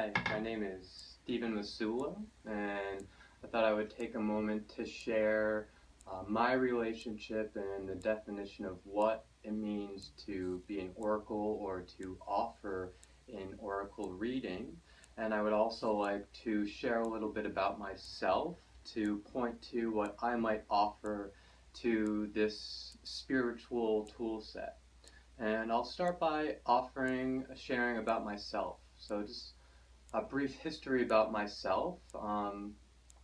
Hi, my name is Stephen Masullo, and I thought I would take a moment to share my relationship and the definition of what it means to be an oracle or to offer an oracle reading. And I would also like to share a little bit about myself to point to what I might offer to this spiritual tool set. And I'll start by sharing about myself. So just a brief history about myself.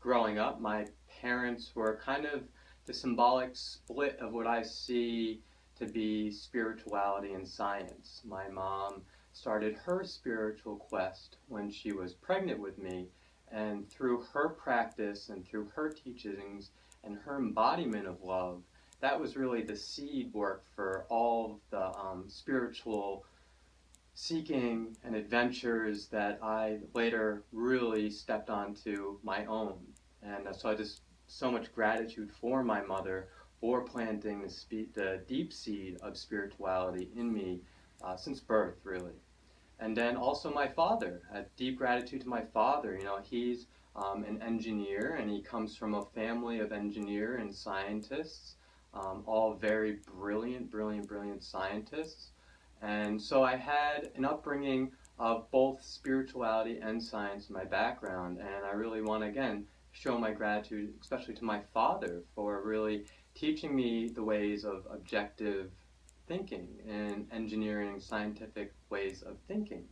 Growing up, my parents were kind of the symbolic split of what I see to be spirituality and science. My mom started her spiritual quest when she was pregnant with me, and through her practice and through her teachings and her embodiment of love, that was really the seed work for all of the spiritual seeking and adventures that I later really stepped onto my own. And so I just so much gratitude for my mother for planting the deep seed of spirituality in me since birth, really. And then also my father, a deep gratitude to my father. You know, he's an engineer, and he comes from a family of engineer and scientists, all very brilliant scientists. And so I had an upbringing of both spirituality and science in my background, and I really want to, again, show my gratitude, especially to my father, for really teaching me the ways of objective thinking and engineering scientific ways of thinking,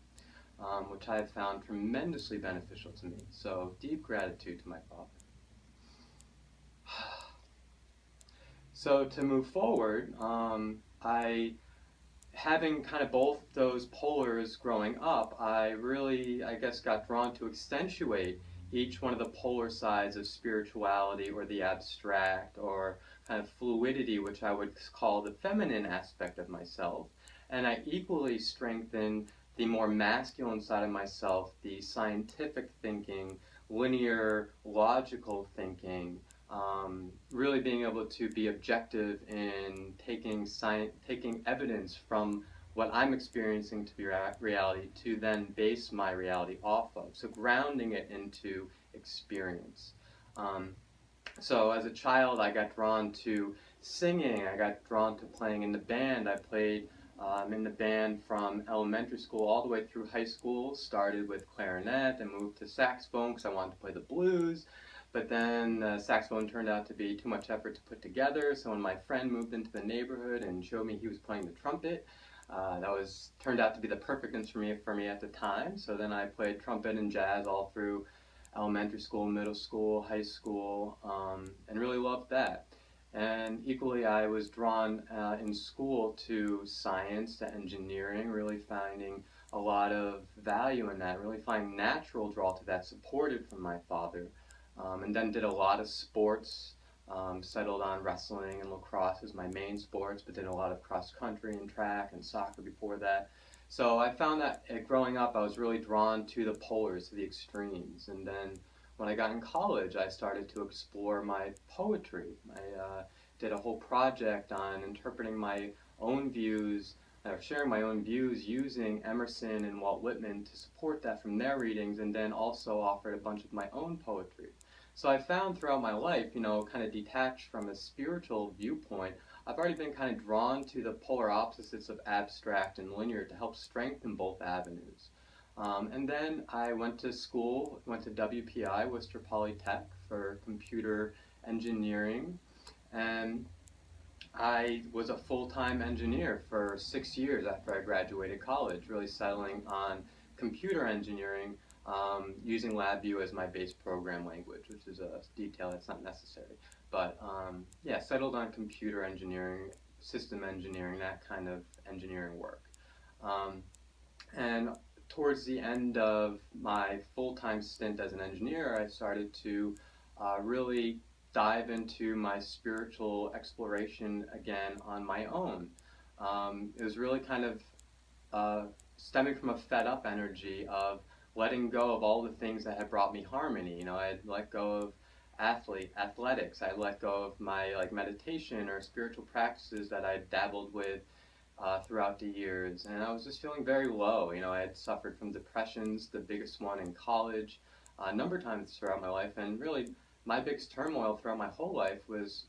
which I have found tremendously beneficial to me. So deep gratitude to my father. So to move forward, having kind of both those polars growing up, I really, I guess, got drawn to accentuate each one of the polar sides of spirituality, or the abstract, or kind of fluidity, which I would call the feminine aspect of myself. And I equally strengthen the more masculine side of myself, the scientific thinking, linear, logical thinking, really being able to be objective in taking evidence from what I'm experiencing to be reality to then base my reality off of. So grounding it into experience. So as a child, I got drawn to singing. I got drawn to playing in the band. I played in the band from elementary school all the way through high school. Started with clarinet and moved to saxophone because I wanted to play the blues. But then saxophone turned out to be too much effort to put together, so when my friend moved into the neighborhood and showed me he was playing the trumpet, turned out to be the perfect instrument for me at the time. So then I played trumpet and jazz all through elementary school, middle school, high school, and really loved that. And equally, I was drawn in school to science, to engineering, really finding a lot of value in that, really finding natural draw to that, supported from my father. And then did a lot of sports, settled on wrestling and lacrosse as my main sports, but did a lot of cross country and track and soccer before that. So I found that growing up, I was really drawn to the polars, to the extremes. And then when I got in college, I started to explore my poetry. I did a whole project on interpreting my own views, or sharing my own views using Emerson and Walt Whitman to support that from their readings, and then also offered a bunch of my own poetry. So I found throughout my life, you know, kind of detached from a spiritual viewpoint, I've already been kind of drawn to the polar opposites of abstract and linear to help strengthen both avenues. And then I went to school, went to WPI, Worcester Polytech, for computer engineering, and I was a full-time engineer for 6 years after I graduated college, really settling on computer engineering, using LabVIEW as my base program language, which is a detail that's not necessary. But yeah, settled on computer engineering, system engineering, that kind of engineering work. And towards the end of my full-time stint as an engineer, I started to really dive into my spiritual exploration again on my own. It was really kind of stemming from a fed-up energy of letting go of all the things that had brought me harmony. You know, I had let go of athletics. I let go of my meditation or spiritual practices that I dabbled with throughout the years, and I was just feeling very low. You know, I had suffered from depressions, the biggest one in college, a number of times throughout my life, and really my biggest turmoil throughout my whole life was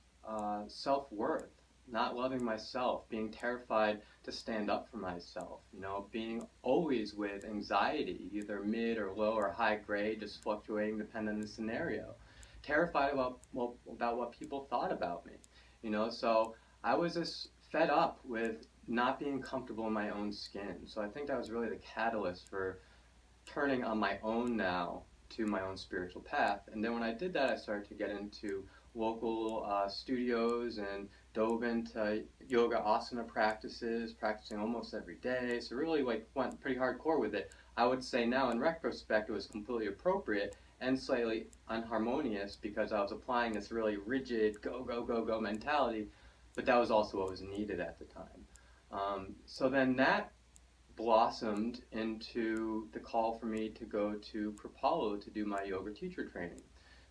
self-worth, not loving myself, being terrified to stand up for myself, you know, being always with anxiety, either mid or low or high grade, just fluctuating depending on the scenario. Terrified about, well, about what people thought about me, you know, so I was just fed up with not being comfortable in my own skin. So I think that was really the catalyst for turning on my own now to my own spiritual path. And then when I did that, I started to get into local studios and dove into yoga asana practices, practicing almost every day. So really like went pretty hardcore with it. I would say now in retrospect it was completely appropriate and slightly unharmonious because I was applying this really rigid go, go, go, go mentality, but that was also what was needed at the time. So then that blossomed into the call for me to go to Kripalu to do my yoga teacher training.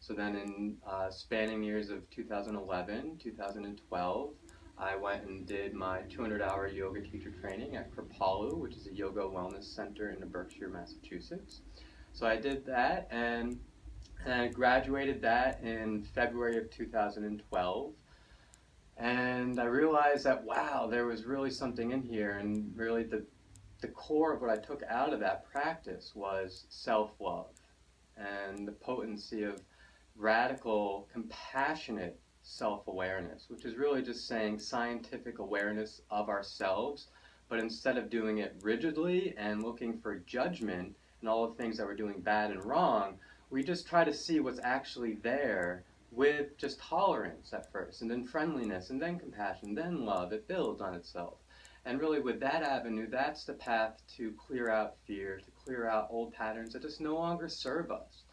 So then in spanning years of 2011, 2012, I went and did my 200-hour yoga teacher training at Kripalu, which is a yoga wellness center in Berkshire, Massachusetts. So I did that, and I graduated that in February of 2012. And I realized that, wow, there was really something in here, and really the core of what I took out of that practice was self-love and the potency of radical, compassionate self-awareness, which is really just saying scientific awareness of ourselves, but instead of doing it rigidly and looking for judgment and all the things that we're doing bad and wrong, we just try to see what's actually there with just tolerance at first, and then friendliness, and then compassion, then love. It builds on itself. And really with that avenue, that's the path to clear out fear, to clear out old patterns that just no longer serve us.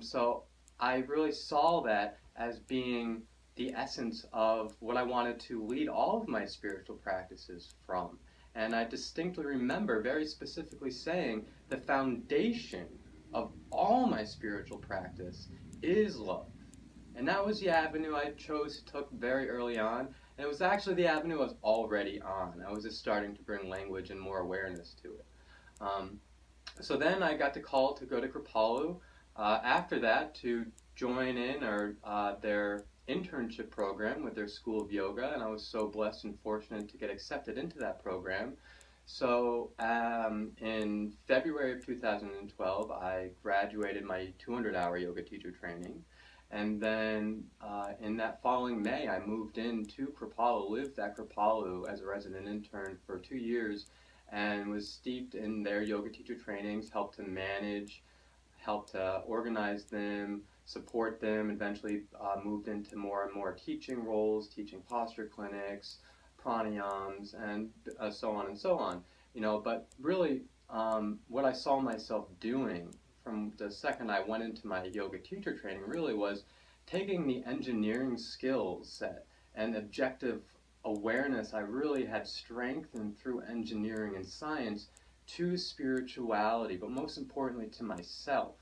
So I really saw that as being the essence of what I wanted to lead all of my spiritual practices from. And I distinctly remember very specifically saying the foundation of all my spiritual practice is love. And that was the avenue I took very early on. And it was actually the avenue I was already on. I was just starting to bring language and more awareness to it. So then I got the call to go to Kripalu after that to join in their internship program with their School of Yoga. And I was so blessed and fortunate to get accepted into that program. So in February of 2012, I graduated my 200-hour yoga teacher training. And then in that following May, I moved into Kripalu, lived at Kripalu as a resident intern for 2 years, and was steeped in their yoga teacher trainings, helped to manage, helped to organize them, support them, eventually moved into more and more teaching roles, teaching posture clinics, pranayams, and so on and so on. You know, but really what I saw myself doing from the second I went into my yoga teacher training really was taking the engineering skills set and objective awareness I really had strengthened through engineering and science to spirituality, but most importantly to myself.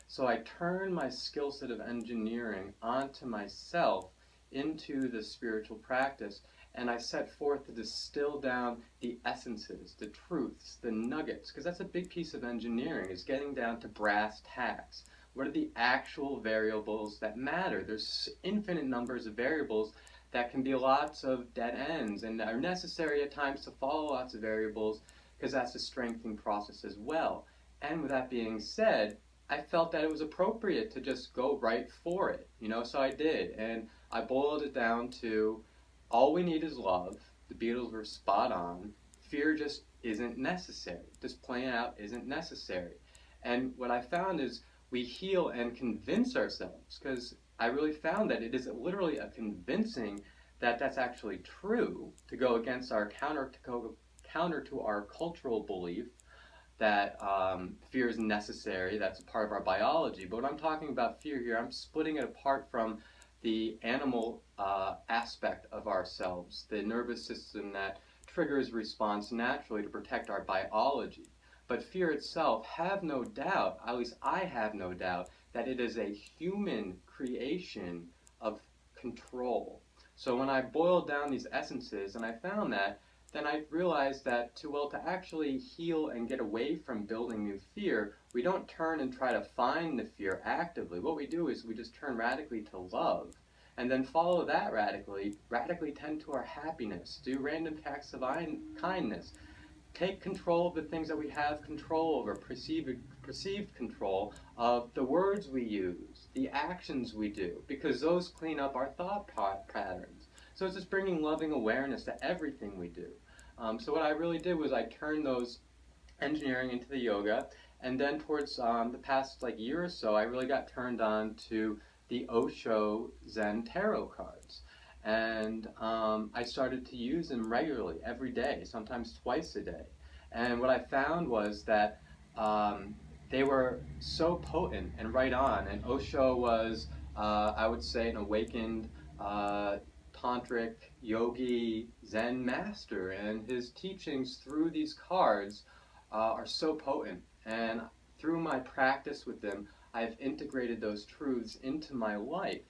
So I turned my skill set of engineering onto myself into the spiritual practice, and I set forth to distill down the essences, the truths, the nuggets, because that's a big piece of engineering, is getting down to brass tacks. What are the actual variables that matter? There's infinite numbers of variables that can be lots of dead ends and are necessary at times to follow lots of variables, because that's a strengthening process as well. And with that being said, I felt that it was appropriate to just go right for it, you know, so I did. And I boiled it down to all we need is love. The Beatles were spot on. Fear just isn't necessary. Just plain out isn't necessary. And what I found is we heal and convince ourselves, because I really found that it is literally a convincing that that's actually true, to go against our counter to our cultural belief that fear is necessary. That's a part of our biology. But when I'm talking about fear here, I'm splitting it apart from the animal aspect of ourselves, the nervous system that triggers response naturally to protect our biology. But fear itself, have no doubt, at least I have no doubt, that it is a human creation of control. So when I boiled down these essences, and I found that then I realized that to actually heal and get away from building new fear, we don't turn and try to find the fear actively. What we do is we just turn radically to love, and then follow that radically tend to our happiness, do random acts of kindness, take control of the things that we have control over, perceived control of the words we use, the actions we do, because those clean up our thought patterns. So it's just bringing loving awareness to everything we do. So what I really did was I turned those engineering into the yoga, and then towards the past year or so, I really got turned on to the Osho Zen tarot cards. And I started to use them regularly, every day, sometimes twice a day. And what I found was that they were so potent and right on. And Osho was, I would say, an awakened tantric yogi Zen master, and his teachings through these cards are so potent. And through my practice with them, I've integrated those truths into my life.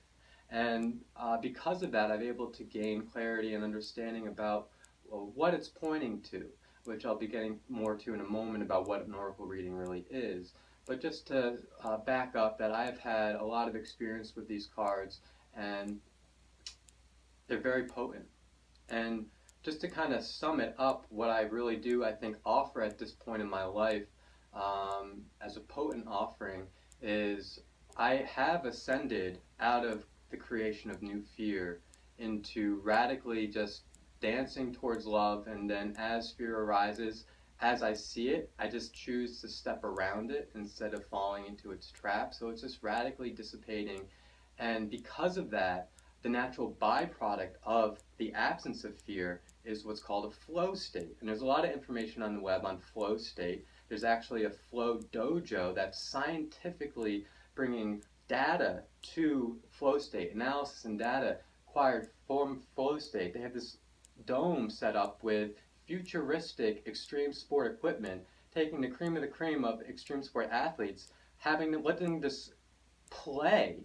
And because of that, I'm able to gain clarity and understanding about what it's pointing to, which I'll be getting more to in a moment about what an oracle reading really is. But just to back up, that I've had a lot of experience with these cards, and they're very potent. And just to kind of sum it up, what I really do, I think, offer at this point in my life as a potent offering is I have ascended out of the creation of new fear into radically just dancing towards love, and then as fear arises, as I see it, I just choose to step around it instead of falling into its trap. So it's just radically dissipating, and because of that, the natural byproduct of the absence of fear is what's called a flow state. And there's a lot of information on the web on flow state. There's actually a flow dojo that's scientifically bringing data to flow state, analysis and data acquired from flow state. They have this dome set up with futuristic extreme sport equipment, taking the cream of the cream of extreme sport athletes, letting this play,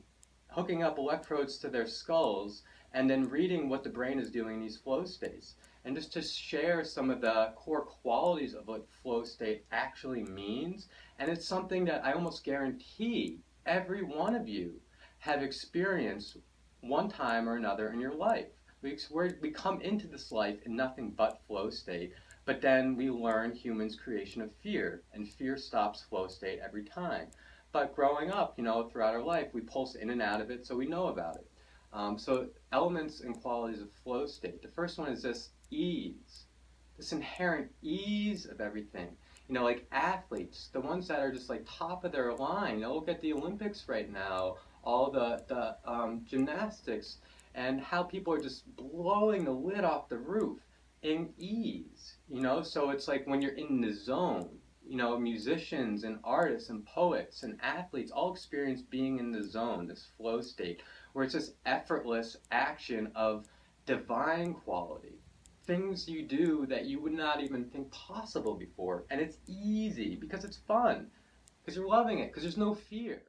hooking up electrodes to their skulls, and then reading what the brain is doing in these flow states. And just to share some of the core qualities of what flow state actually means. And it's something that I almost guarantee every one of you have experienced one time or another in your life. We come into this life in nothing but flow state, but then we learn humans' creation of fear, and fear stops flow state every time. But growing up, throughout our life, we pulse in and out of it, so we know about it. So elements and qualities of flow state. The first one is this ease, this inherent ease of everything. Like athletes, the ones that are just top of their line. Look at the Olympics right now, all the gymnastics, and how people are just blowing the lid off the roof in ease. So it's like when you're in the zone. Musicians and artists and poets and athletes all experience being in the zone, this flow state, where it's this effortless action of divine quality. Things you do that you would not even think possible before. And it's easy because it's fun, because you're loving it, because there's no fear.